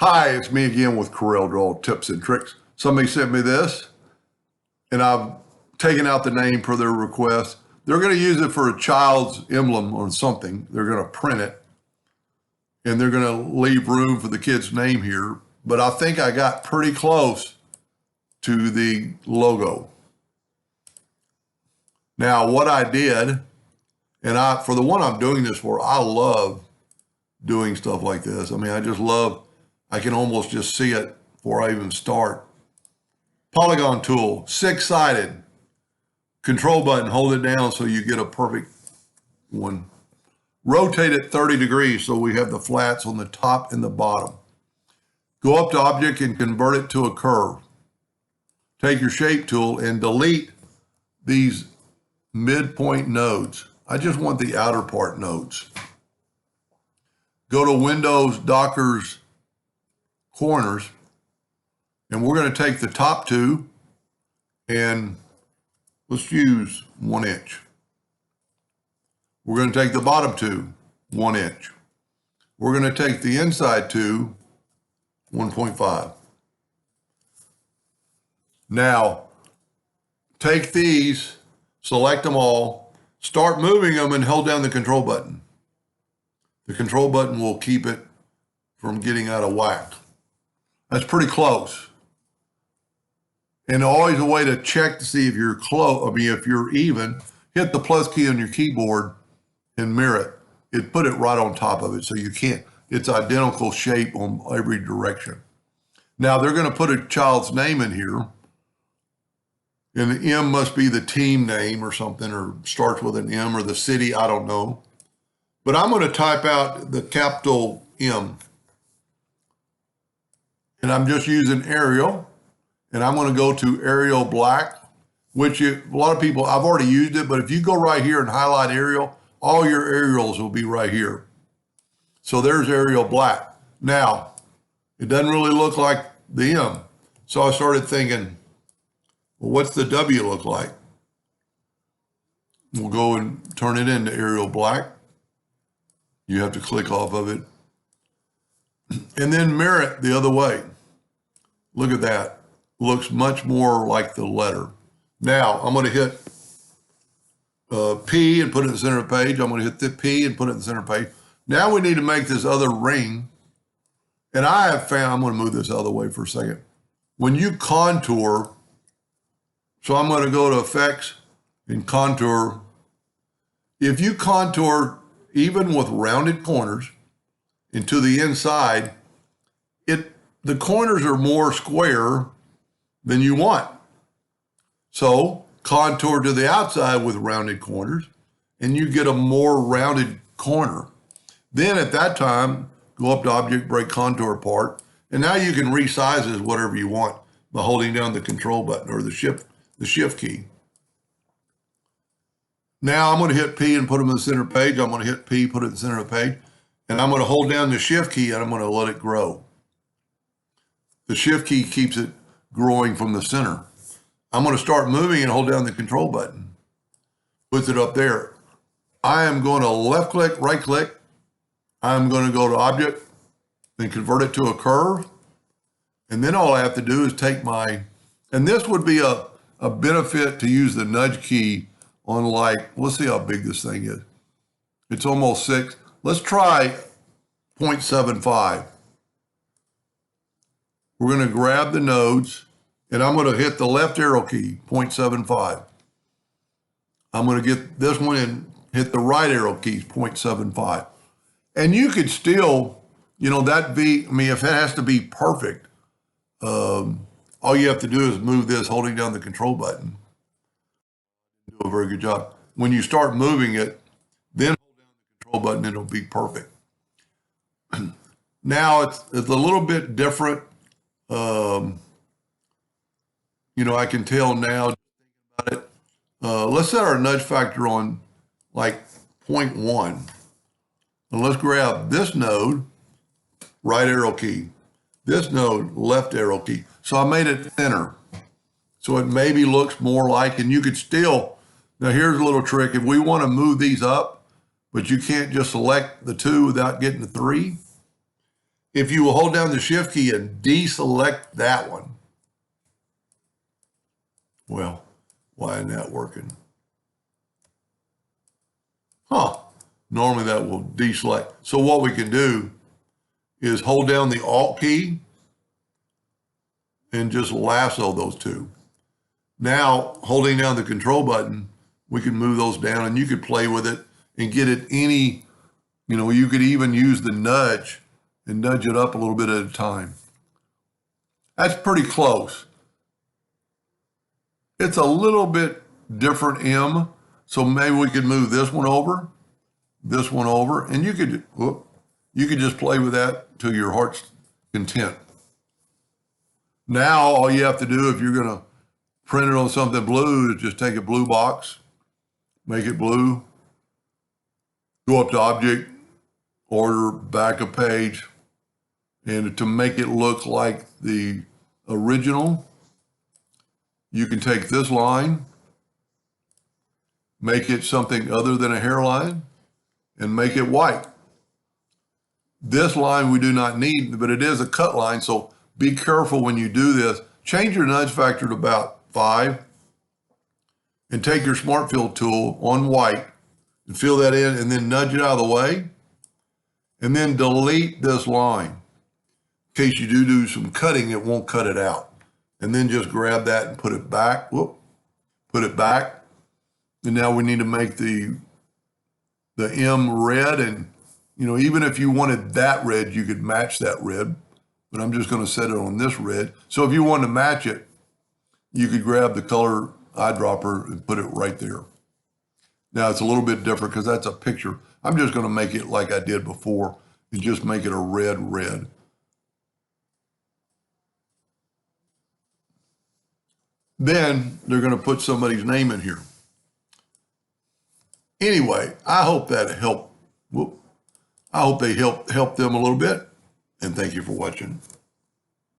Hi, it's me again with CorelDraw tips and tricks. Somebody sent me this, and I've taken out the name per their request. They're going to use it for a child's emblem on something. They're going to print it, and they're going to leave room for the kid's name here. But I think I got pretty close to the logo. Now, what I did, and for the one I'm doing this for, I love doing stuff like this. I mean, I just love, I can almost just see it before I even start. Polygon tool, 6-sided. Control button, hold it down so you get a perfect one. Rotate it 30 degrees so we have the flats on the top and the bottom. Go up to object and convert it to a curve. Take your shape tool and delete these midpoint nodes. I just want the outer part nodes. Go to Windows, Dockers, corners, and we're going to take the top two and let's use 1 inch. We're going to take the bottom two, 1 inch. We're going to take the inside two, 1.5. Now, take these, select them all, start moving them and hold down the control button. The control button will keep it from getting out of whack. That's pretty close. And always a way to check to see if you're close, if you're even, hit the plus key on your keyboard and mirror it. It put it right on top of it so you can't, it's identical shape on every direction. Now they're going to put a child's name in here. And the M must be the team name or something, or starts with an M, or the city, I don't know. But I'm going to type out the capital M. And I'm just using Arial. And I'm going to go to Arial Black, which a lot of people, I've already used it, but if you go right here and highlight Arial, all your Arials will be right here. So there's Arial Black. Now, it doesn't really look like the M. So I started thinking, well, what's the W look like? We'll go and turn it into Arial Black. You have to click off of it. And then mirror it the other way. Look at that. Looks much more like the letter. Now, I'm going to hit P and put it in the center of the page. I'm going to hit the P and put it in the center of the page. Now we need to make this other ring. And I have found, I'm going to move this out of the way for a second. When you contour, so I'm going to go to Effects and Contour. If you contour even with rounded corners into the inside, the corners are more square than you want. So contour to the outside with rounded corners and you get a more rounded corner. Then at that time, go up to Object, Break Contour Part, and now you can resize it whatever you want by holding down the Control button or the Shift key. Now I'm going to hit P and put them in the center page. I'm going to hit P, put it in the center of the page, and I'm going to hold down the Shift key and I'm going to let it grow. The Shift key keeps it growing from the center. I'm going to start moving and hold down the Control button. Puts it up there. I am going to left click, right click. I'm going to go to Object and convert it to a curve. And then all I have to do is take and this would be a benefit to use the nudge key on, like, let's see how big this thing is. It's almost 6. Let's try 0.75. We're going to grab the nodes and I'm going to hit the left arrow key, 0.75. I'm going to get this one and hit the right arrow key, 0.75. And you could still, if it has to be perfect, all you have to do is move this holding down the control button. Do a very good job. When you start moving it, then hold down the control button, it'll be perfect. Now it's a little bit different. I can tell now about it. Let's set our nudge factor on like 0.1. And let's grab this node, right arrow key. This node, left arrow key. So I made it thinner. So it maybe looks more like, and you could still, now here's a little trick. If we want to move these up, but you can't just select the 2 without getting the 3. if you will hold down the shift key and deselect that one, well, why isn't that working? Normally that will deselect. So what we can do is hold down the Alt key and just lasso those two. Now, holding down the control button, we can move those down and you could play with it and get it any, you could even use the nudge and nudge it up a little bit at a time. That's pretty close. It's a little bit different M, so maybe we could move this one over, and you could just play with that to your heart's content. Now, all you have to do if you're going to print it on something blue is just take a blue box, make it blue, go up to Object, Order, Back a Page, and to make it look like the original, you can take this line, make it something other than a hairline, and make it white. This line we do not need, but it is a cut line, so be careful when you do this. Change your nudge factor to about 5, and take your Smart Fill tool on white, and fill that in, and then nudge it out of the way, and then delete this line. In case you do some cutting, it won't cut it out. And then just grab that and put it back. Put it back. And now we need to make the M red. And, even if you wanted that red, you could match that red. But I'm just going to set it on this red. So if you wanted to match it, you could grab the color eyedropper and put it right there. Now it's a little bit different because that's a picture. I'm just going to make it like I did before and just make it a red. Then they're going to put somebody's name in here. Anyway, I hope that helped. I hope they helped them a little bit. And thank you for watching.